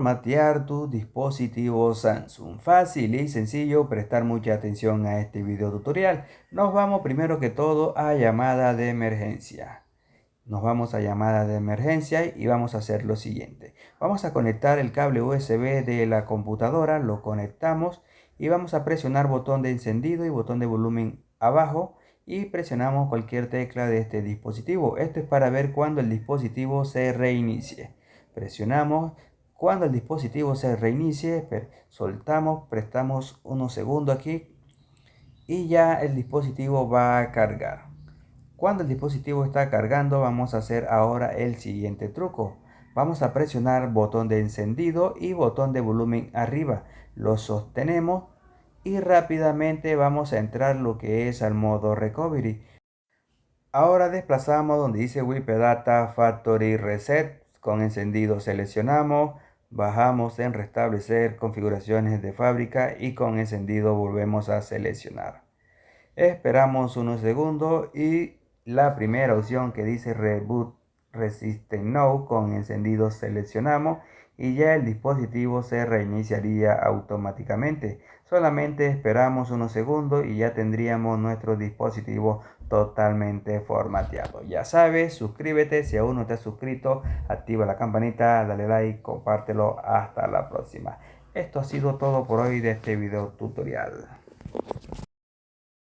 formatear tu dispositivo Samsung. Fácil y sencillo, prestar mucha atención a este video tutorial. Nos vamos primero que todo a llamada de emergencia. Nos vamos a llamada de emergencia y vamos a hacer lo siguiente. Vamos a conectar el cable USB de la computadora, lo conectamos y vamos a presionar botón de encendido y botón de volumen abajo y presionamos cualquier tecla de este dispositivo. Esto es para ver cuando el dispositivo se reinicie. Presionamos. Cuando el dispositivo se reinicie, soltamos, prestamos unos segundos aquí y ya el dispositivo va a cargar. Cuando el dispositivo está cargando, vamos a hacer ahora el siguiente truco. Vamos a presionar botón de encendido y botón de volumen arriba. Lo sostenemos y rápidamente vamos a entrar lo que es al modo recovery. Ahora desplazamos donde dice WIP Data Factory Reset. Con encendido seleccionamos, bajamos en restablecer configuraciones de fábrica y con encendido volvemos a seleccionar. Esperamos unos segundos y la primera opción que dice Reboot Resistant No, con encendido seleccionamos y ya el dispositivo se reiniciaría automáticamente. Solamente esperamos unos segundos y ya tendríamos nuestro dispositivo totalmente formateado. Ya sabes, suscríbete si aún no te has suscrito, activa la campanita, dale like, compártelo. Hasta la próxima. Esto ha sido todo por hoy de este video tutorial.